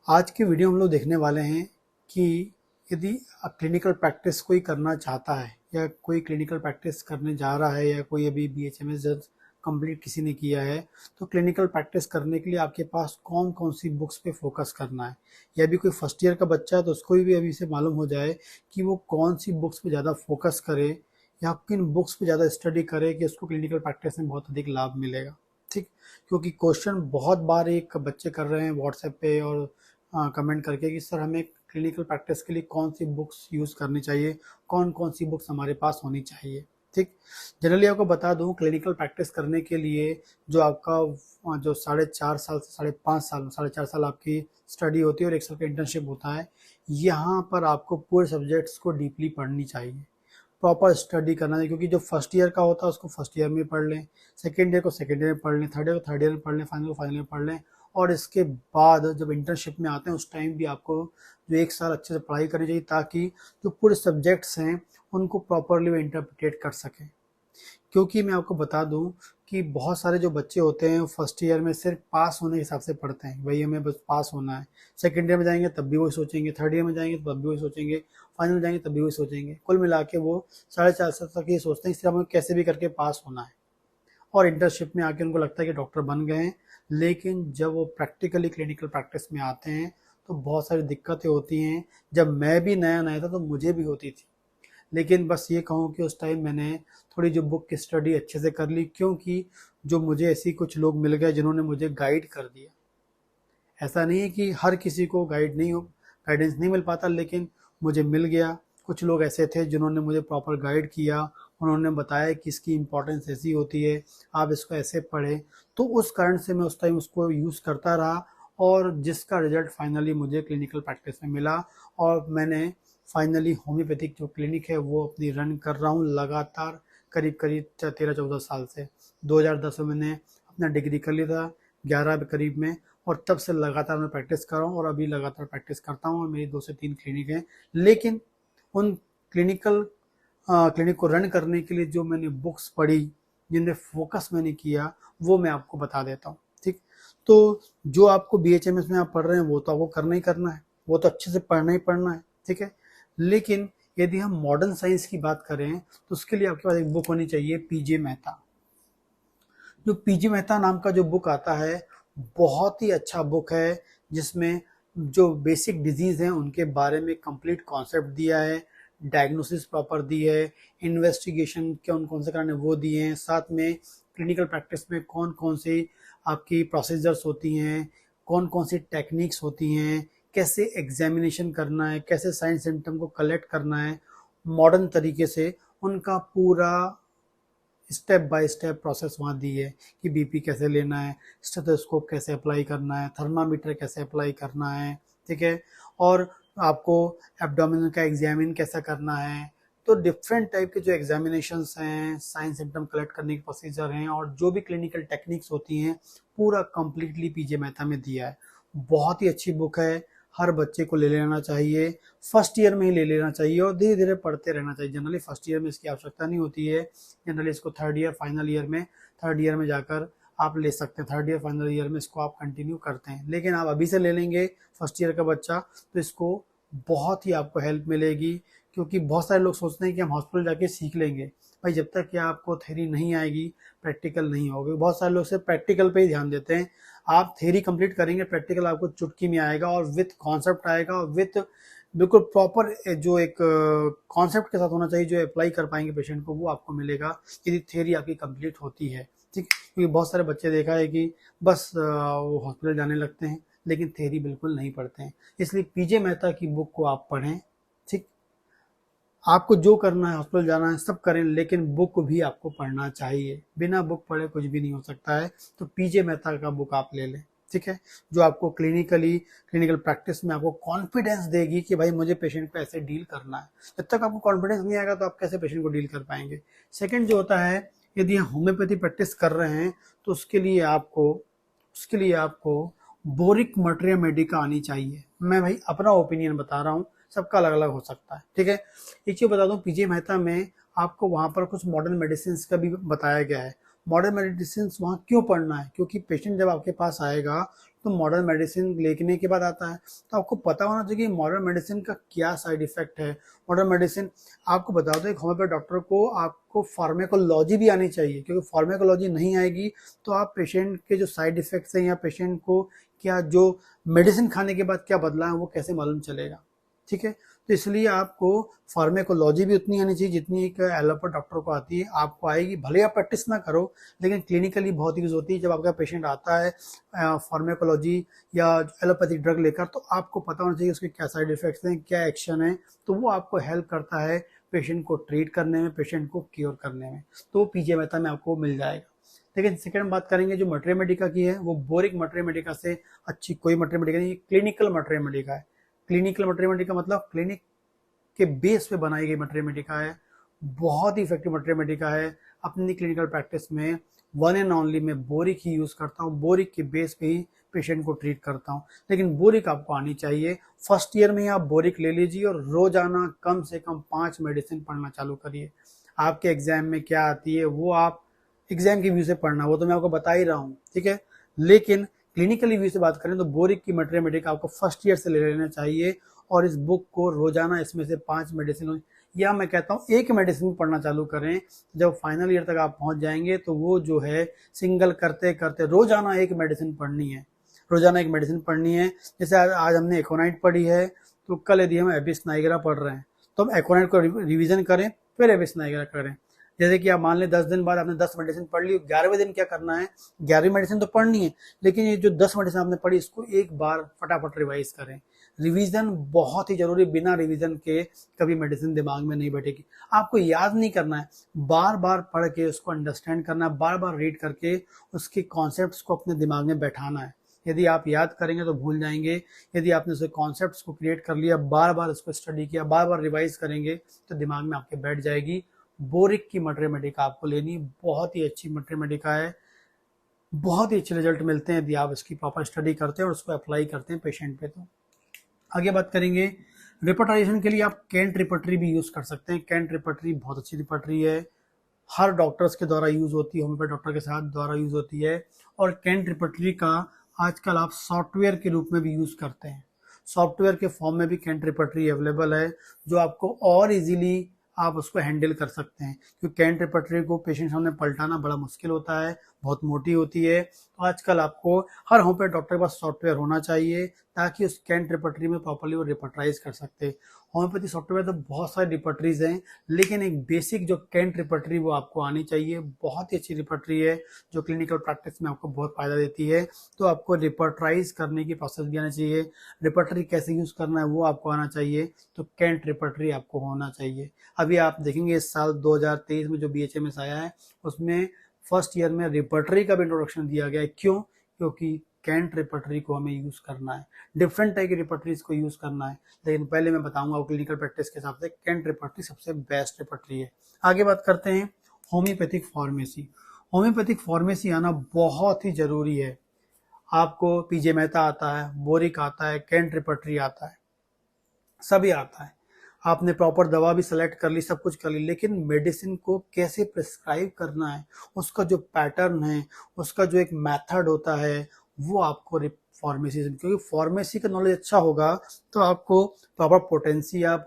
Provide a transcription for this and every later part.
आज की वीडियो हम लोग देखने वाले हैं कि यदि क्लिनिकल प्रैक्टिस कोई करना चाहता है या कोई क्लिनिकल प्रैक्टिस करने जा रहा है या कोई अभी BHMS जब कंप्लीट किसी ने किया है तो क्लिनिकल प्रैक्टिस करने के लिए आपके पास कौन कौन सी बुक्स पे फोकस करना है। या अभी कोई फर्स्ट ईयर का बच्चा है तो उसको भी अभी से मालूम हो जाए कि वो कौन सी बुक्स पे ज़्यादा फोकस करे या किन बुक्स पे ज़्यादा स्टडी करे कि उसको क्लिनिकल प्रैक्टिस में बहुत अधिक लाभ मिलेगा। ठीक, क्योंकि क्वेश्चन बहुत बार एक बच्चे कर रहे हैं व्हाट्सएप पे और कमेंट करके कि सर हमें क्लिनिकल प्रैक्टिस के लिए कौन सी बुक्स यूज़ करनी चाहिए, कौन कौन सी बुक्स हमारे पास होनी चाहिए। ठीक, जनरली आपको बता दूं क्लिनिकल प्रैक्टिस करने के लिए जो आपका जो 4.5 साल से 5.5 साल 4.5 साल आपकी स्टडी होती है और 1 साल का इंटर्नशिप होता है, यहाँ पर आपको पूरे सब्जेक्ट्स को डीपली पढ़नी चाहिए, प्रॉपर स्टडी करना चाहिए। क्योंकि जो फर्स्ट ईयर का होता है उसको फर्स्ट ईयर में पढ़ लें, सेकेंड ईयर को सेकेंड ईयर में पढ़ लें, थर्ड ईयर को थर्ड ईयर में पढ़ लें, फाइनल को फाइनल में पढ़ लें। और इसके बाद जब इंटर्नशिप में आते हैं उस टाइम भी आपको जो 1 साल अच्छे से पढ़ाई करनी चाहिए ताकि जो पूरे सब्जेक्ट्स हैं उनको प्रॉपरली वो इंटरप्रिटेट कर सकें। क्योंकि मैं आपको बता दूं कि बहुत सारे जो बच्चे होते हैं फर्स्ट ईयर में सिर्फ पास होने के हिसाब से पढ़ते हैं, भाई हमें बस पास होना है। सेकेंड ईयर में जाएंगे तब भी वही सोचेंगे, थर्ड ईयर में जाएंगे तब भी वही सोचेंगे, फाइनल में जाएंगे तब भी वही सोचेंगे। कुल मिला के वो 4.5 साल तक ये सोचते हैं सिर्फ हमें कैसे भी करके पास होना है। और इंटर्नशिप में आके उनको लगता है कि डॉक्टर बन गए हैं, लेकिन जब वो प्रैक्टिकली क्लिनिकल प्रैक्टिस में आते हैं तो बहुत सारी दिक्कतें होती हैं। जब मैं भी नया नया था तो मुझे भी होती थी, लेकिन बस ये कहूँ कि उस टाइम मैंने थोड़ी जो बुक की स्टडी अच्छे से कर ली, क्योंकि जो मुझे ऐसी कुछ लोग मिल गए जिन्होंने मुझे गाइड कर दिया। ऐसा नहीं है कि हर किसी को गाइडेंस नहीं मिल पाता, लेकिन मुझे मिल गया। कुछ लोग ऐसे थे जिन्होंने मुझे प्रॉपर गाइड किया, उन्होंने बताया कि इसकी इम्पोर्टेंस ऐसी होती है, आप इसको ऐसे पढ़ें। तो उस कारण से मैं उस टाइम उसको यूज़ करता रहा और जिसका रिजल्ट फाइनली मुझे क्लिनिकल प्रैक्टिस में मिला। और मैंने फाइनली होम्योपैथिक जो क्लिनिक है वो अपनी रन कर रहा हूँ लगातार करीब करीब 13-14 साल से। 2010 में मैंने अपना डिग्री कर लिया था, 11 के करीब में, और तब से लगातार मैं प्रैक्टिस कर रहा हूँ और अभी लगातार प्रैक्टिस करता हूँ और मेरी 2 से 3 क्लिनिक हैं। लेकिन उन क्लिनिक को रन करने के लिए जो मैंने बुक्स पढ़ी, जिनमें फोकस मैंने किया, वो मैं आपको बता देता हूँ। ठीक, तो जो आपको BHMS में आप पढ़ रहे हैं वो तो आपको करना ही करना है, वो तो अच्छे से पढ़ना ही पढ़ना है। ठीक है, लेकिन यदि हम मॉडर्न साइंस की बात करें तो उसके लिए आपके पास एक बुक होनी चाहिए, PJ मेहता। जो PJ मेहता नाम का जो बुक आता है बहुत ही अच्छा बुक है, जिसमें जो बेसिक डिजीज हैं उनके बारे में कंप्लीट कॉन्सेप्ट दिया है, डायग्नोसिस प्रॉपर दी है, इन्वेस्टिगेशन कौन कौन से कारण है वो दिए हैं, साथ में क्लिनिकल प्रैक्टिस में कौन कौन सी आपकी प्रोसीजर्स होती हैं, कौन कौन सी टेक्निक्स होती हैं, कैसे एग्जामिनेशन करना है, कैसे साइन सिम्टम को कलेक्ट करना है मॉडर्न तरीके से, उनका पूरा स्टेप बाय स्टेप प्रोसेस वहाँ दी है कि BP कैसे लेना है, स्टेथोस्कोप कैसे अप्लाई करना है, थर्मामीटर कैसे अप्लाई करना है। ठीक है, और आपको एब्डोमिनल का एग्जामिन कैसा करना है। तो डिफरेंट टाइप के जो एग्जामिनेशंस हैं, साइन सिम्टम कलेक्ट करने के प्रोसीजर हैं और जो भी क्लिनिकल टेक्निक्स होती हैं पूरा कंप्लीटली PJ मेहता में दिया है। बहुत ही अच्छी बुक है, हर बच्चे को ले लेना चाहिए, फर्स्ट ईयर में ही ले लेना चाहिए और धीरे धीरे पढ़ते रहना चाहिए। जनरली फर्स्ट ईयर में इसकी आवश्यकता नहीं होती है, जनरली इसको थर्ड ईयर में जाकर आप ले सकते हैं, थर्ड ईयर फाइनल ईयर में इसको आप कंटिन्यू करते हैं। लेकिन आप अभी से ले लेंगे फर्स्ट ईयर का बच्चा तो इसको बहुत ही आपको हेल्प मिलेगी। क्योंकि बहुत सारे लोग सोचते हैं कि हम हॉस्पिटल जाके सीख लेंगे, भाई जब तक कि आपको थ्योरी नहीं आएगी प्रैक्टिकल नहीं होगी। बहुत सारे लोग सिर्फ प्रैक्टिकल पे ही ध्यान देते हैं, आप थ्योरी कंप्लीट करेंगे प्रैक्टिकल आपको चुटकी में आएगा और विथ कॉन्सेप्ट आएगा और विथ बिल्कुल प्रॉपर जो एक कॉन्सेप्ट के साथ होना चाहिए जो अप्लाई कर पाएंगे पेशेंट को, वो आपको मिलेगा यदि थ्योरी आपकी कंप्लीट होती है। ठीक, क्योंकि बहुत सारे बच्चे देखा है कि बस वो हॉस्पिटल जाने लगते हैं लेकिन थ्योरी बिल्कुल नहीं पढ़ते हैं। इसलिए PJ मेहता की बुक को आप पढ़ें। ठीक, आपको जो करना है हॉस्पिटल जाना है सब करें, लेकिन बुक भी आपको पढ़ना चाहिए, बिना बुक पढ़े कुछ भी नहीं हो सकता है। तो PJ मेहता का बुक आप ले लें। ठीक है, जो आपको क्लिनिकल प्रैक्टिस में आपको कॉन्फिडेंस देगी कि भाई मुझे पेशेंट को ऐसे डील करना है। जब तक आपको कॉन्फिडेंस नहीं आएगा तो आप कैसे पेशेंट को डील कर पाएंगे। सेकंड जो होता है, यदि होम्योपैथी प्रैक्टिस कर रहे हैं तो उसके लिए आपको बोरिक मटेरिया मेडिका आनी चाहिए। मैं भाई अपना ओपिनियन बता रहा हूँ, सबका अलग अलग हो सकता है। ठीक है, एक चीज बता दूं, PJ मेहता में आपको वहां पर कुछ मॉडर्न मेडिसिन का भी बताया गया है। मॉडर्न मेडिसिन वहां क्यों पढ़ना है, क्योंकि पेशेंट जब आपके पास आएगा तो मॉडर्न मेडिसिन लेने के बाद आता है। तो आपको पता होना चाहिए कि मॉडर्न मेडिसिन का क्या साइड इफेक्ट है। मॉडर्न मेडिसिन आपको बता दो, एक होम्योपैथ डॉक्टर को आपको फार्मेकोलॉजी भी आनी चाहिए, क्योंकि फार्मेकोलॉजी नहीं आएगी तो आप पेशेंट के जो साइड इफेक्ट्स हैं या पेशेंट को क्या जो मेडिसिन खाने के बाद क्या बदला है वो कैसे मालूम चलेगा। ठीक है, तो इसलिए आपको फार्मेकोलॉजी भी उतनी आनी चाहिए जितनी एक एलोपैथ डॉक्टर को आती है। आपको आएगी, भले आप प्रैक्टिस ना करो, लेकिन क्लिनिकली बहुत यूज होती है। जब आपका पेशेंट आता है फार्मेकोलॉजी या एलोपैथिक ड्रग लेकर, तो आपको पता होना चाहिए उसके क्या साइड इफेक्ट्स हैं, क्या एक्शन है, तो वो आपको हेल्प करता है पेशेंट को ट्रीट करने में, पेशेंट को क्योर करने में। तो वो पीजे मेहता में आपको मिल जाएगा। लेकिन सेकंड बात करेंगे जो मटेरिया मेडिका की है, वो बोरिक मटेरिया मेडिका से अच्छी कोई मटेरिया मेडिका नहीं, क्लिनिकल मटेरिया मेडिका है। क्लिनिकल मटेरिया मेडिका मतलब क्लिनिक के बेस पे बनाई गई मटेरिया मेडिका है, बहुत ही इफेक्टिव मटेरिया मेडिका है। अपनी क्लिनिकल प्रैक्टिस में वन एंड ओनली मैं बोरिक ही यूज करता हूँ, बोरिक के बेस पे ही पेशेंट को ट्रीट करता हूँ। लेकिन बोरिक आपको आनी चाहिए। फर्स्ट ईयर में ही आप बोरिक ले लीजिए और रोजाना कम से कम 5 मेडिसिन पढ़ना चालू करिए। आपके एग्जाम में क्या आती है वो आप एग्जाम के व्यू से पढ़ना, वो तो मैं आपको बता ही रहा हूँ, ठीक है। लेकिन क्लिनिकली व्यू से बात करें तो बोरिक की मटेरिया मेडिका आपको फर्स्ट ईयर से ले लेना चाहिए, और इस बुक को रोजाना इसमें से 5 मेडिसिन या मैं कहता हूँ 1 मेडिसिन पढ़ना चालू करें। जब फाइनल ईयर तक आप पहुंच जाएंगे तो वो जो है सिंगल करते करते रोजाना 1 मेडिसिन पढ़नी है, रोजाना 1 मेडिसिन पढ़नी है। जैसे आज हमने एकोनाइट पढ़ी है, तो कल यदि हम एबिस नाइग्रा पढ़ रहे हैं तो हम एकोनाइट को रिविजन करें फिर एबिस नाइग्रा करें। जैसे कि आप मान लें 10 दिन बाद आपने 10 मेडिसिन पढ़ ली, 11वें दिन क्या करना है, 11वीं मेडिसिन तो पढ़नी है, लेकिन ये जो 10 मेडिसिन आपने पढ़ी इसको एक बार फटाफट रिवाइज करें। रिवीजन बहुत ही जरूरी, बिना रिवीजन के कभी मेडिसिन दिमाग में नहीं बैठेगी। आपको याद नहीं करना है, बार बार पढ़ के उसको अंडरस्टैंड करना है, बार बार रीड करके उसके कॉन्सेप्ट्स को अपने दिमाग में बैठाना है। यदि आप याद करेंगे तो भूल जाएंगे, यदि आपने उसके कॉन्सेप्ट्स को क्रिएट कर लिया, बार बार उसको स्टडी किया, बार बार रिवाइज करेंगे तो दिमाग में आपके बैठ जाएगी। बोरिक की मटेरिया मेडिका आपको लेनी, बहुत ही अच्छी मटेरिया मेडिका है, बहुत ही अच्छे रिजल्ट मिलते हैं यदि आप इसकी प्रॉपर स्टडी करते हैं और उसको अप्लाई करते हैं पेशेंट पे। तो आगे बात करेंगे रिपोर्टाइजेशन के लिए आप कैंट रिपोर्टरी भी यूज कर सकते हैं। कैंट रिपोर्टरी बहुत अच्छी रिपोर्टरी है, हर डॉक्टर्स के द्वारा यूज होती है, होम्योपैथ डॉक्टर के साथ द्वारा यूज होती है। और कैंट रिपोर्टरी का आजकल आप सॉफ्टवेयर के रूप में भी यूज करते हैं, सॉफ्टवेयर के फॉर्म में भी कैंट रिपोर्टरी अवेलेबल है, जो आपको और इजीली आप उसको हैंडल कर सकते हैं। क्योंकि कैंट रिपोर्टरी को पेशेंट सामने पलटाना बड़ा मुश्किल होता है, बहुत मोटी होती है। तो आजकल आपको हर होम्योपैथ डॉक्टर के पास सॉफ्टवेयर होना चाहिए ताकि उस कैंट रिपोर्टरी में प्रॉपर्ली वो रिपोर्टराइज कर सकते हैं। होम्योपैथी सॉफ्टवेयर तो बहुत सारे रिपोर्टरीज हैं, लेकिन एक बेसिक जो कैंट रिपोर्टरी वो आपको आनी चाहिए। बहुत ही अच्छी रिपोर्टरी है जो क्लिनिकल प्रैक्टिस में आपको बहुत फायदा देती है। तो आपको रिपोर्टराइज करने की प्रोसेस भी आना चाहिए, रिपोर्टरी कैसे यूज करना है वो आपको आना चाहिए। तो कैंट रिपोर्टरी आपको होना चाहिए। अभी आप देखेंगे इस साल 2023 में जो BHMS आया है उसमें फर्स्ट ईयर में रिपोर्टरी का भी इंट्रोडक्शन दिया गया है। क्यों? क्योंकि कैंट रिपोर्टरी को हमें यूज करना है, डिफरेंट टाइप की रिपोर्टरीज को यूज करना है। लेकिन पहले मैं बताऊंगा क्लिनिकल प्रैक्टिस के हिसाब से कैंट रिपोर्टरी सबसे बेस्ट रिपोर्टरी है। आगे बात करते हैं होम्योपैथिक फार्मेसी। होम्योपैथिक फार्मेसी आना बहुत ही जरूरी है। आपको पीजे मेहता आता है, बोरिक आता है, कैंट रिपोर्टरी आता है, सभी आता है। आपने प्रॉपर दवा भी सेलेक्ट कर ली, सब कुछ कर ली, लेकिन मेडिसिन को कैसे प्रिस्क्राइब करना है, उसका जो पैटर्न है, उसका जो एक मेथड होता है, वो आपको फार्मेसी से, क्योंकि फार्मेसी का नॉलेज अच्छा होगा तो आपको प्रॉपर पोटेंसी आप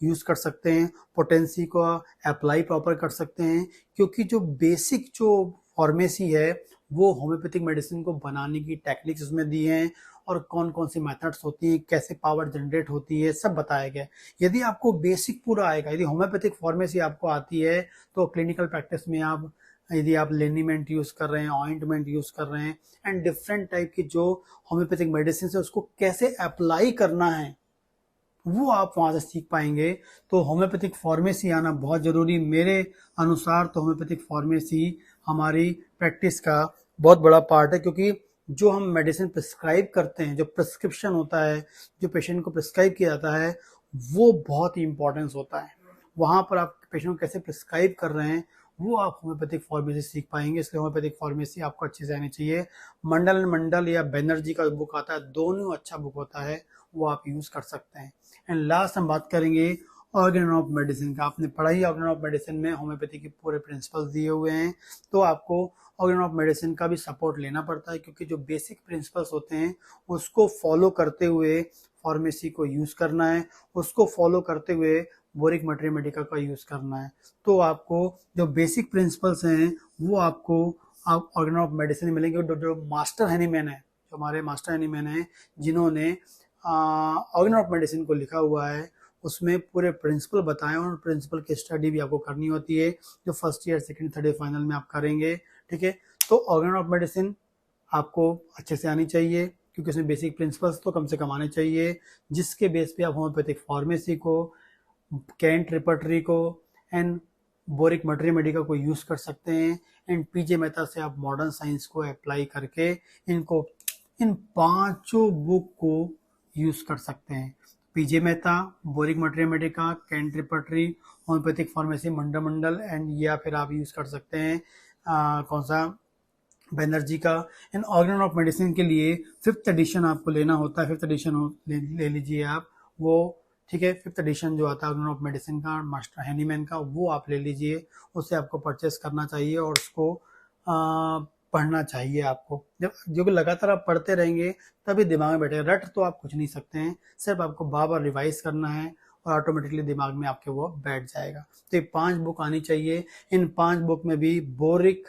यूज कर सकते हैं, पोटेंसी को अप्लाई प्रॉपर कर सकते हैं। क्योंकि जो बेसिक जो फार्मेसी है वो होम्योपैथिक मेडिसिन को बनाने की टेक्निक्स उसमें दी हैं, और कौन कौन सी मेथड्स होती हैं, कैसे पावर जनरेट होती है, सब बताया गया है। यदि आपको बेसिक पूरा आएगा, यदि होम्योपैथिक फार्मेसी आपको आती है, तो क्लिनिकल प्रैक्टिस में आप यदि आप लेनीमेंट यूज कर रहे हैं, ऑइंटमेंट यूज कर रहे हैं, एंड डिफरेंट टाइप की जो होम्योपैथिक मेडिसिन है उसको कैसे अप्लाई करना है वो आप वहां से सीख पाएंगे। तो होम्योपैथिक फार्मेसी आना बहुत जरूरी, मेरे अनुसार तो होम्योपैथिक फार्मेसी हमारी प्रैक्टिस का बहुत बड़ा पार्ट है। क्योंकि जो हम मेडिसिन प्रिस्क्राइब करते हैं, जो प्रिस्क्रिप्शन होता है, जो पेशेंट को प्रिस्क्राइब किया जाता है, वो बहुत ही इंपॉर्टेंस होता है। वहां पर आप पेशेंट को कैसे प्रिस्क्राइब कर रहे हैं वो आप होम्योपैथिक फार्मेसी सीख पाएंगे। इसलिए होम्योपैथिक फार्मेसी आपको अच्छी से आनी चाहिए। मंडल या बैनर्जी का बुक आता है, दोनों अच्छा बुक होता है, वो आप यूज कर सकते हैं। एंड लास्ट हम बात करेंगे ऑर्गेन ऑफ मेडिसिन का आपने पढ़ा ही, ऑर्गेन ऑफ मेडिसिन में होम्योपैथी के पूरे प्रिंसिपल्स दिए हुए हैं, तो आपको ऑर्गेन ऑफ मेडिसिन का भी सपोर्ट लेना पड़ता है, क्योंकि जो बेसिक प्रिंसिपल्स होते हैं उसको फॉलो करते हुए फार्मेसी को यूज करना है, उसको फॉलो करते हुए बोरिक मटेरिया का यूज करना है। तो आपको जो बेसिक प्रिंसिपल्स हैं वो आपको आप ऑर्गेन ऑफ मेडिसिन में मिलेंगे। जो मास्टर हैनीमैन है, जो हमारे मास्टर हैनीमैन है, जिन्होंने ऑर्गेन ऑफ मेडिसिन को लिखा हुआ है, उसमें पूरे प्रिंसिपल बताए और प्रिंसिपल की स्टडी भी आपको करनी होती है, जो first year second third year final में आप करेंगे। ठीक है, तो ऑर्गेन ऑफ मेडिसिन आपको अच्छे से आनी चाहिए, क्योंकि उसमें बेसिक प्रिंसिपल्स तो कम से कम आने चाहिए, जिसके बेस पे आप होम्योपैथिक फार्मेसी को, कैंट रिपर्टरी को एंड बोरिक मटेरिया को यूज कर सकते हैं। एंड पीजे मेहता से आप मॉडर्न साइंस को अप्लाई करके इन 5 बुक को यूज कर सकते हैं। PJ Mehta, Boericke materia, Kent repertory, homeopathic pharmacy Mandal and, या फिर आप यूज कर सकते हैं कौन सा, बैनर्जी का। एंड ऑर्गेन ऑफ मेडिसिन के लिए 5th एडिशन आपको लेना होता है, 5th एडिशन ले लीजिए आप वो। ठीक है, 5th एडिशन जो आता है ऑर्गेन ऑफ मेडिसिन का, मास्टर हैनीमैन का, वो आप ले लीजिए, उसे आपको परचेस करना चाहिए और उसको पढ़ना चाहिए आपको। जब जो कि लगातार आप पढ़ते रहेंगे तभी दिमाग में बैठेगा, रट तो आप कुछ नहीं सकते हैं, सिर्फ आपको बार बार रिवाइज करना है और ऑटोमेटिकली दिमाग में आपके वो बैठ जाएगा। तो ये 5 बुक आनी चाहिए। इन 5 बुक में भी बोरिक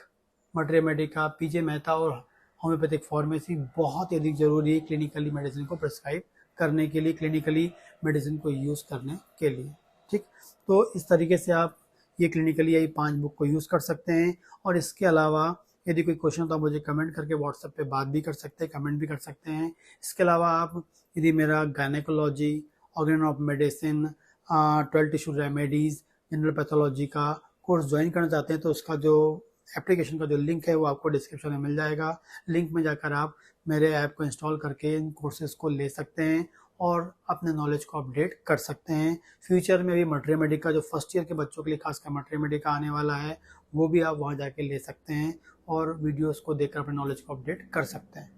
मटेरिया, पीजे मेहता और होम्योपैथिक फार्मेसी बहुत ही अधिक जरूरी है क्लिनिकली मेडिसिन को प्रिस्क्राइब करने के लिए, क्लिनिकली मेडिसिन को यूज करने के लिए। ठीक, तो इस तरीके से आप ये क्लिनिकली यही 5 बुक को यूज कर सकते हैं। और इसके अलावा यदि कोई क्वेश्चन तो आप मुझे कमेंट करके व्हाट्सएप पे बात भी कर सकते हैं, कमेंट भी कर सकते हैं। इसके अलावा आप यदि मेरा gynaecology, organ of medicine, 12 tissue remedies, general pathology का कोर्स ज्वाइन करना चाहते हैं, तो उसका जो एप्लीकेशन का जो लिंक है वो आपको डिस्क्रिप्शन में मिल जाएगा। लिंक में जाकर आप मेरे ऐप को इंस्टॉल करके इन कोर्सेज को ले सकते हैं और अपने नॉलेज को अपडेट कर सकते हैं। फ्यूचर में भी मटेरिया का जो फर्स्ट ईयर के बच्चों के लिए खासकर मटेरिया आने वाला है, वो भी आप वहाँ जाके ले सकते हैं और वीडियोस को देखकर अपने नॉलेज को अपडेट कर सकते हैं।